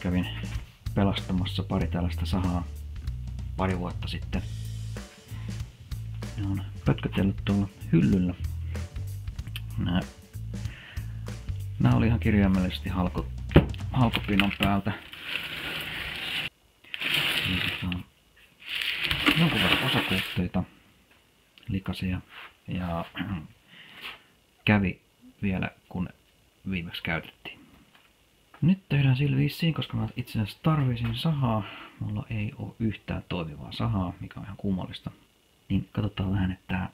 kävin pelastamassa pari tällaista sahaa pari vuotta sitten. Ne on pötkötellyt tuolla hyllyllä. Nää oli ihan kirjaimellisesti halkopinon päältä. Jonkun verran osakuutteita, likaisia ja kävi vielä kun viimeksi käytettiin. Nyt tehdään sillä vissiin, koska mä itse asiassa tarvisin sahaa. Mulla ei ole yhtään toimivaa sahaa, mikä on ihan kummallista. Niin katsotaan vähän, että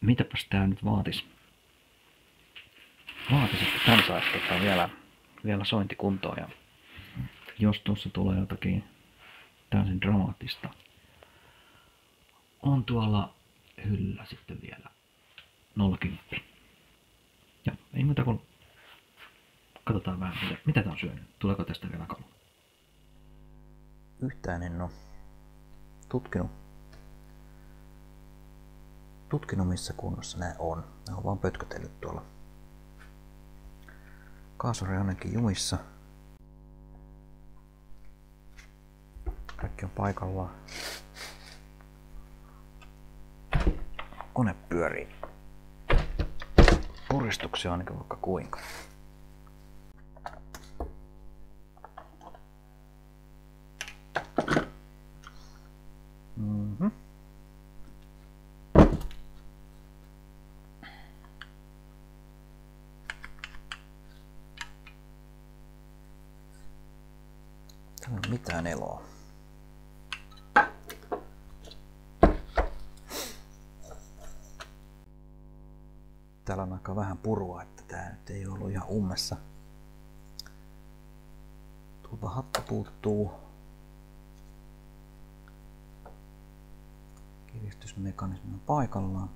mitäpäs tää nyt vaatis. Vaatis, että tän saisi vielä sointikuntoon. Ja jos tuossa tulee jotakin täysin dramaattista, on tuolla hyllyllä sitten vielä 010. Ja ei muuta kuin katsotaan vähän, mitä tää on syönyt. Tuleeko tästä vielä kalu? Yhtään en oo tutkinut missä kunnossa nää on. Nää on vaan pötkötellyt tuolla. Kaasuri ainakin jumissa. Kaikki on paikallaan. Kone pyörii. Puristuksia ainakin vaikka kuinka. Täällä ei ole mitään eloa. Täällä on aika vähän purua, että tää nyt ei ollut ihan ummessa. Tuolta hattu puuttuu. Kiristysmekanismi on paikallaan.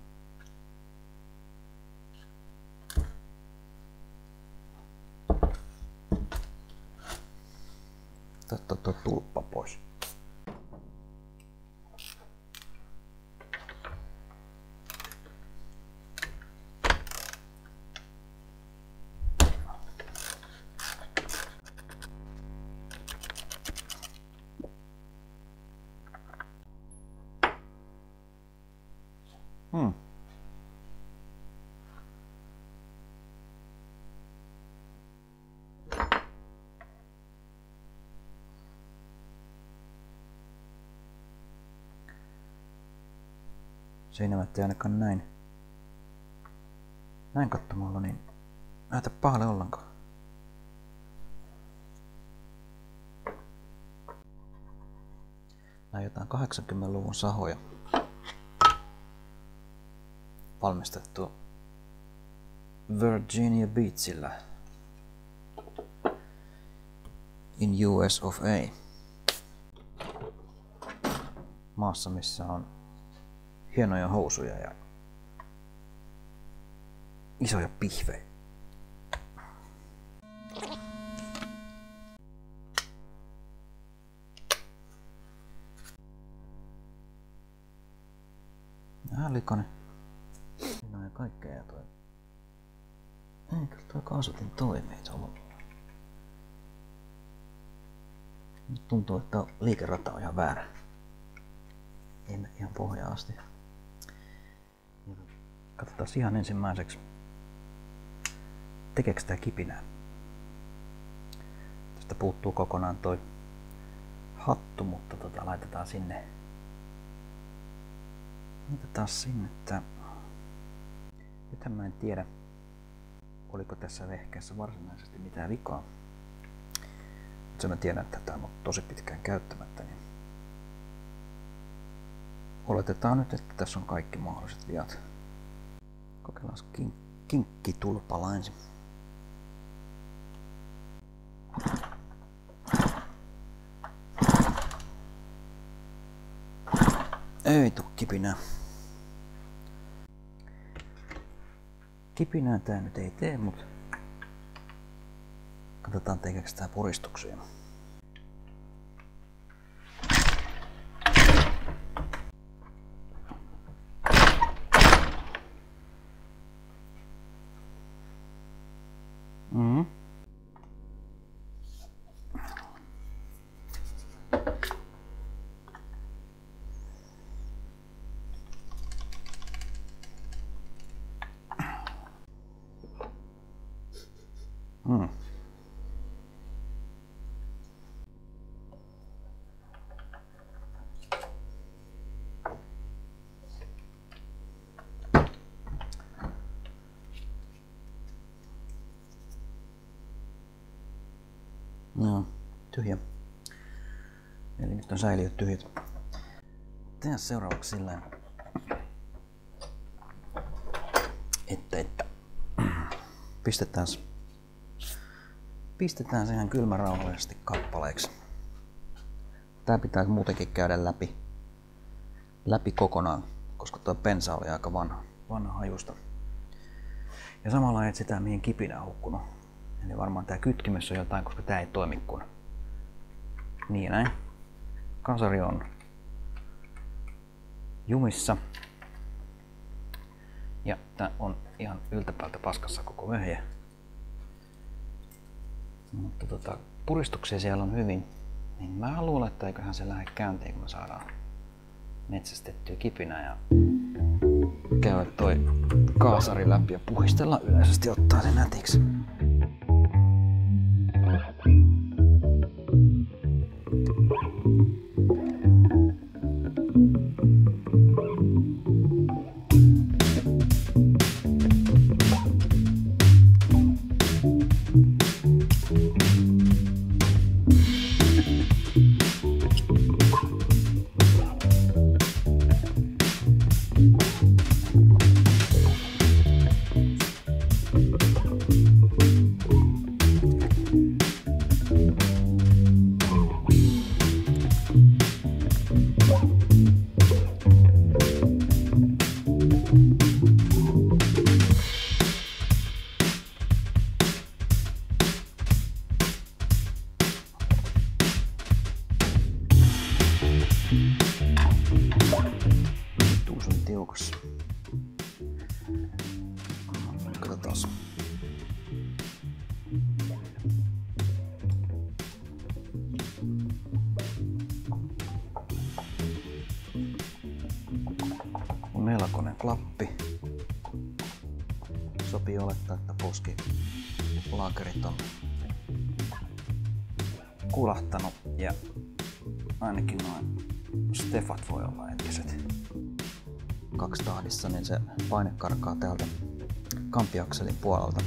Tästä tuo tulppa pois. Seinämät ei ainakaan näin katsomalla niin näytä pahalle ollenkaan. Nää jotain 80-luvun sahoja. Valmistettu Virginia Beachillä in US of A. Maassa missä on hienoja housuja ja isoja pihvejä. Vähän likainen. Siinä on kaikkea ja toi. Ei, kyllä toi kaasutin toimii tuolla. Nyt tuntuu, että liikerata on ihan väärä. Ei mene ihan pohjaan asti. Katsotaan ihan ensimmäiseksi, tekeekö tää kipinää. Tästä puuttuu kokonaan toi hattu, mutta laitetaan sinne. Laitetaan sinne tää. Nythän mä en tiedä, oliko tässä vehkeessä varsinaisesti mitään vikaa. Mutta mä tiedän, että tää on ollut tosi pitkään käyttämättä. Niin oletetaan nyt, että tässä on kaikki mahdolliset viat. Kokeillaan kinkkitulpalla ensin. Ei tuu kipinää. Kipinää tää nyt ei tee, mut katsotaan tekeekö tää puristuksia. No, tyhjä. Eli nyt on säiliöt tyhjät. Tehdään seuraavaksi silleen, että pistetään se ihan kylmärauhallisesti kappaleiksi. Tää pitää muutenkin käydä läpi kokonaan, koska tuo bensa oli aika vanha hajusta. Ja samalla etsitään mihin kipinä on hukkunut. Eli varmaan tää kytkimessä on jotain, koska tää ei toimi kun niin näin. Kasari on jumissa. Ja tää on ihan yltäpäältä paskassa koko vehje. Mutta puristuksia siellä on hyvin. Niin mä luulen, että eiköhän se lähde käyntiin, kun me saadaan metsästettyä kipinä ja käydä toi kaasari läpi ja puhistella yleisesti ottaa se nätiksi. Tuus on tiukassa. Katsotaan. On melkoinen klappi. Sopii olettaa, että poskilaakerit on kulahtanut ja ainakin noin stefat voi olla entiset. Kaksitahdissa niin se paine karkaa täältä kampiakselin puolelta.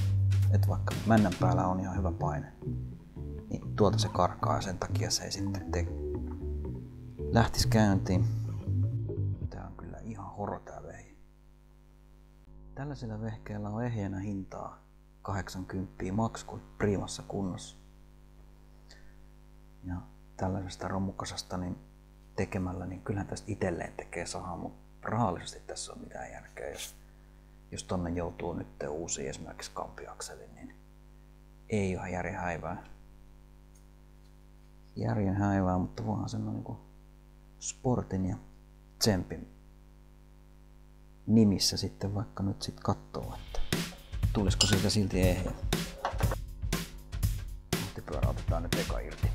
Et vaikka männän päällä on ihan hyvä paine, niin tuolta se karkaa ja sen takia se ei sitten lähtis käyntiin. Tää on kyllä ihan horo tää vehje. Tällaisilla vehkeillä on ehjänä hintaa 80 maks kuin priimassa kunnossa. Ja tällaisesta romukasasta niin tekemällä, niin kyllähän tästä itselleen tekee sahaa, mutta rahallisesti tässä on mitään järkeä. Jos tonne joutuu nyt uusiin esimerkiksi kampiakselin, niin ei ole järjen häivää. Järjen häivää, mutta voihan sen niin sportin ja tsempin nimissä sitten vaikka nyt sit kattoo, että tulisiko siitä silti ehjä. Mootipyörä otetaan nyt eka irti.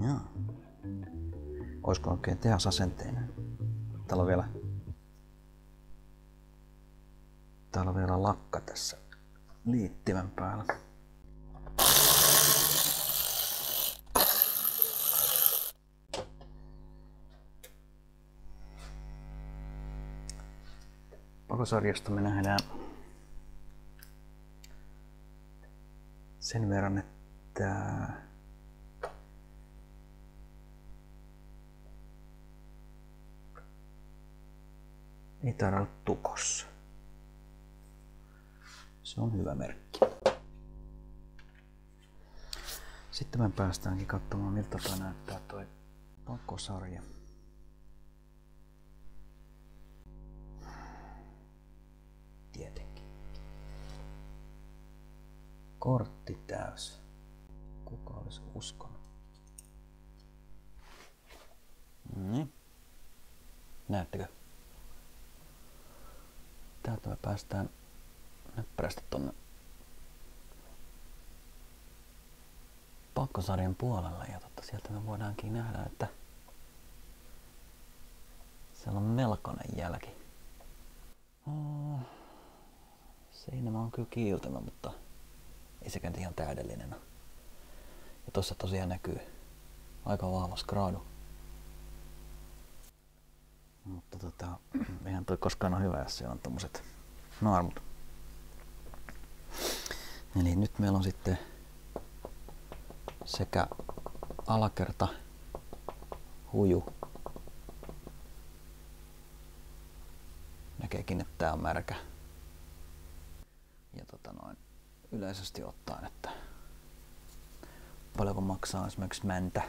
Joo. Olisiko oikein tehasasenteinen? Täällä on vielä lakka tässä liittimen päällä. Pakosarjasta me nähdään sen verran, että ei taida olla tukossa. Se on hyvä merkki. Sitten me päästäänkin katsomaan, miltä toi näyttää toi pakosarja. Tietenkin. Kortti täys. Kuka olisi uskonut? Niin. Näettekö? Täältä me päästään näppärästi tonne pakkosarjan puolelle ja sieltä me voidaankin nähdä, että siellä on melkoinen jälki. Seinämä on kyllä kiiltävä, mutta ei sekään ihan täydellinen. Ja tossa tosiaan näkyy aika vahva skraadu. Mutta eihän toi koskaan ole hyvä, jos siellä on tommoset naarmut. Eli nyt meillä on sitten sekä alakerta, huju. Näkeekin, että tää on märkä. Ja yleisesti ottaen, että paljonko maksaa esimerkiksi mäntä.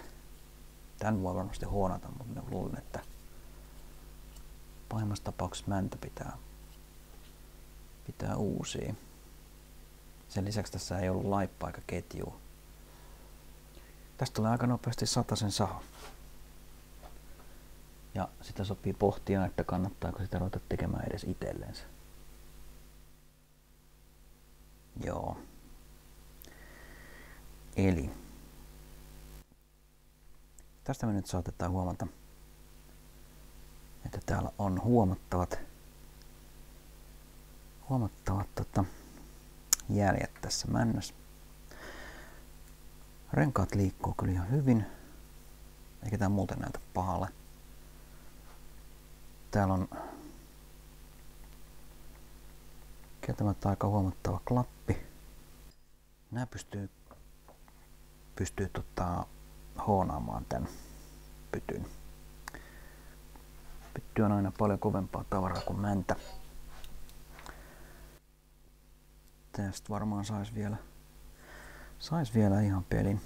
Tän voi varmasti huonata, mutta minä luulen, että pahimmassa tapauksessa mäntä pitää uusia. Sen lisäksi tässä ei ollut laippaa eikä ketjua. Tästä tulee aika nopeasti 100 saha. Ja sitä sopii pohtia, että kannattaako sitä ruveta tekemään edes itsellensä. Joo. Eli tästä me nyt saatetaan huomata, että täällä on huomattavat jäljet tässä männössä. Renkaat liikkuu kyllä ihan hyvin, eikä tää muuten näytä pahalle. Täällä on kieltämättä aika huomattava klappi. Nää pystyy hoonaamaan tän pytyn. Pytty on aina paljon kovempaa tavaraa kuin mäntä. Tästä varmaan sais vielä ihan pelin.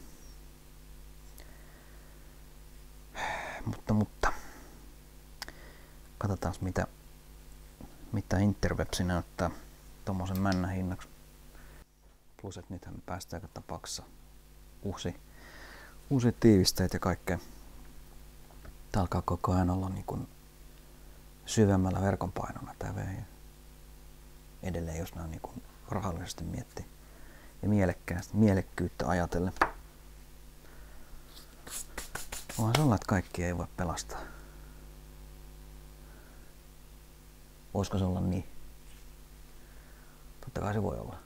Mutta katsotaan mitä Interwebsi näyttää tommosen männän hinnaksi. Plus et nythän me päästään joka tapauksessa uusia tiivisteitä ja kaikkea. Tää alkaa koko ajan olla niin kuin syvemmällä verkon painona tää vehje. Edelleen jos nää niin kuin rahallisesti miettii ja mielekkyyttä ajatellen. Onhan se olla, että kaikki ei voi pelastaa. Voisiko se olla niin? Totta kai se voi olla.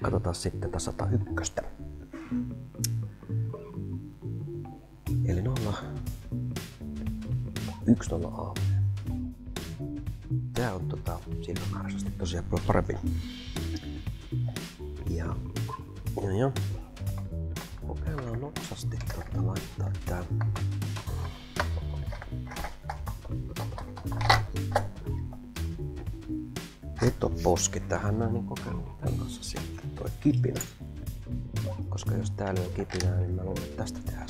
Katsotaan sitten tätä 101. Eli 10A. Tää on silmämääräisesti tosiaan parempi. Ja kokeillaan nopsasti laittaa tää vetoposki tähän näin, niin kokeillaan tän kanssa sitten toi kipinä. Koska jos tää lyö kipinää, niin mä luulen, että tästä tehdään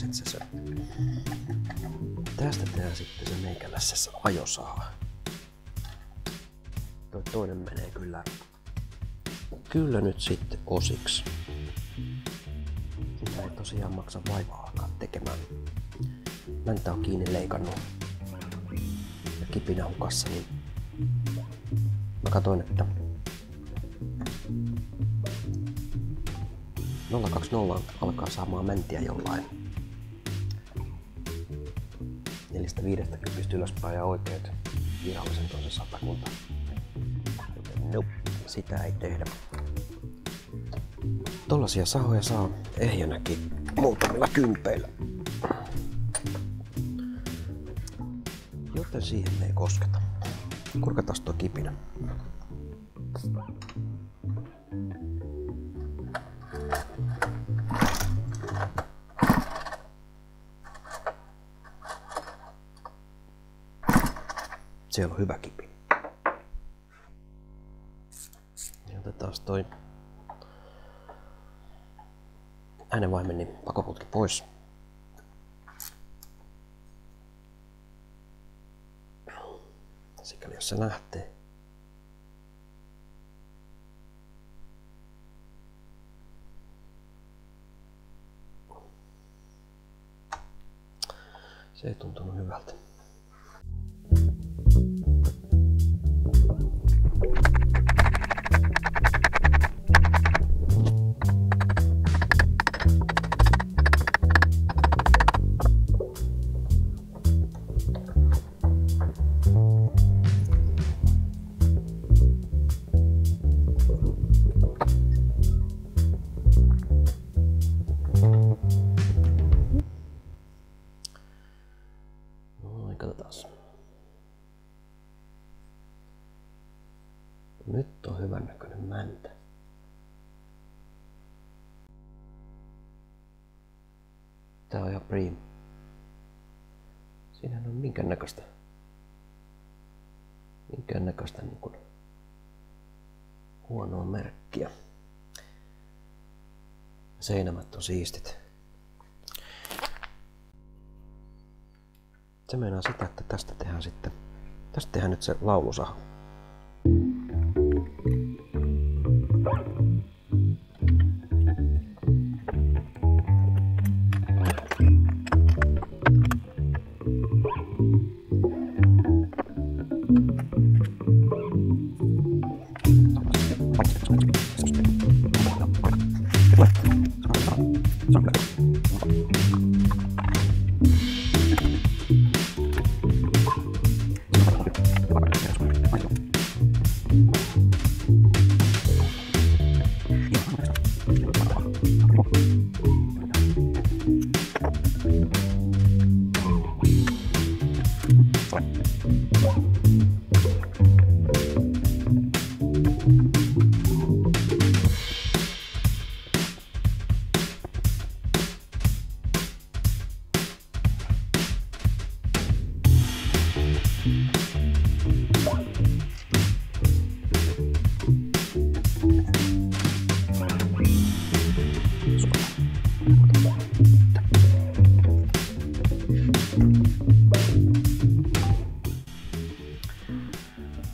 sitten se meikälässä se ajosaha. Toi toinen menee kyllä nyt sitten osiksi. Sitä ei tosiaan maksa vaivaa alkaa tekemään. Mäntä on kiinni leikannut ja kipinä hukassa, niin mä katoin, että 020 alkaa saamaan mäntiä jollain 450 ylöspäin ja oikeet virallisen toisen 100. Nope, sitä ei tehdä. Tollasia sahoja saa ehjänäkin muutamilla kympeillä. Joten siihen ei kosketa. Kurkataan tuo kipinä. siellä on hyvä kipi. Ja otetaan toi äänenvaimennin pakoputki pois. Sikäli jos se lähtee. Se ei tuntunut hyvältä. Katsotaan. Nyt on hyvän näköinen mäntä. Tää on ihan prima. Siinähän on minkäännäköistä niin kuin huonoa merkkiä. Seinämät on siistit. Se meinaa sitä, että tästä tehdään nyt se laulusaha.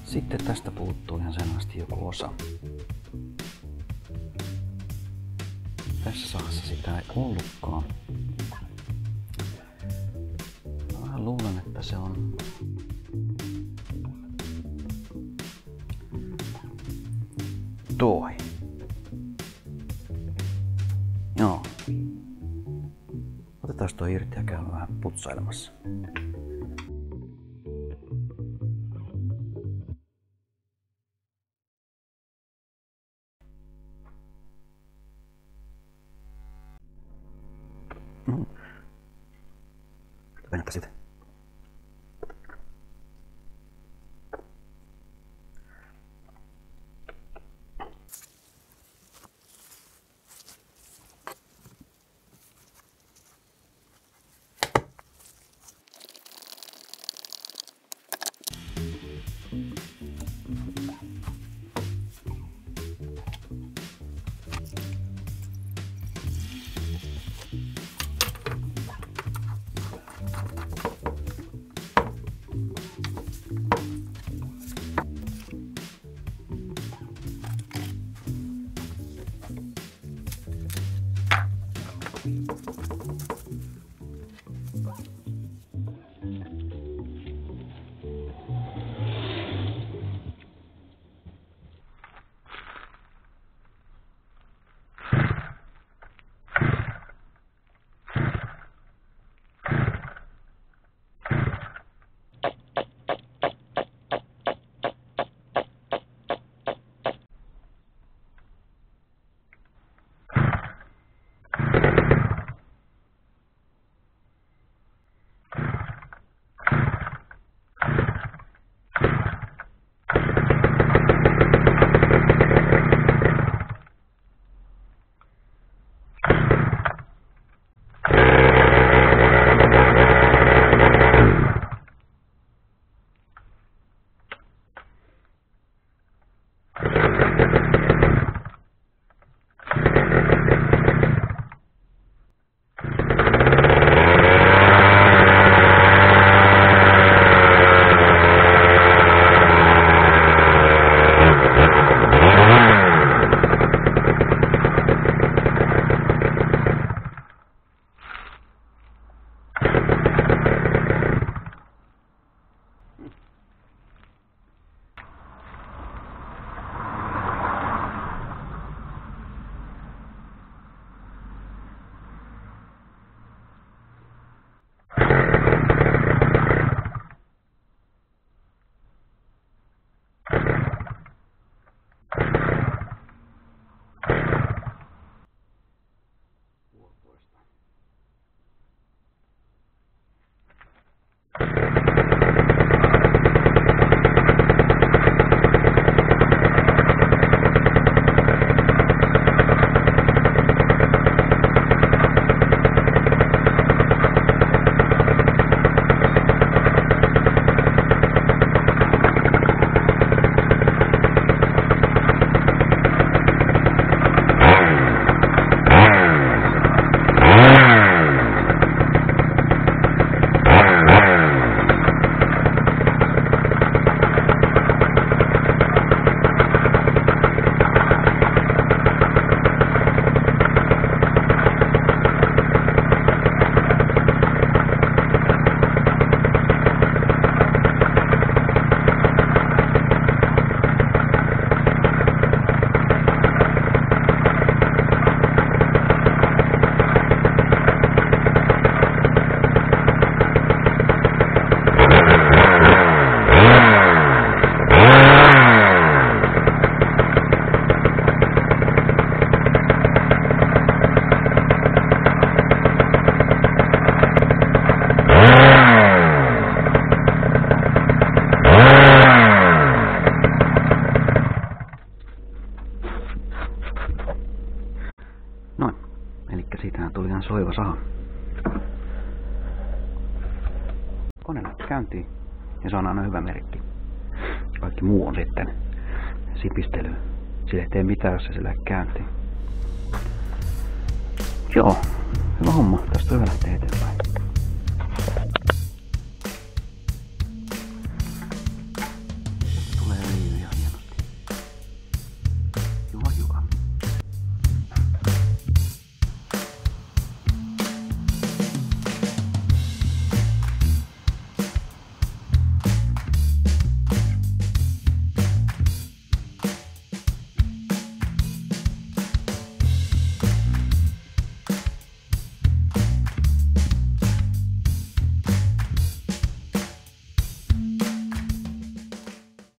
Sitten tästä puuttuu ihan selvästi joku osa. Tässä sahassa sitä ei ollutkaan. Mä luulen, että se on toi. Joo. Otetaan toi irti ja käydään vähän putsailemassa. Venätä sitä. Noin. Elikkä siitähän tuli ihan soiva saha. Kone lähti käyntiin. Ja se on aina hyvä merkki. Kaikki muu on sitten sipistely. Sille ei tee mitään, jos se lähde käyntiin. Joo. Hyvä homma. Tästä on hyvä lähteä eteenpäin.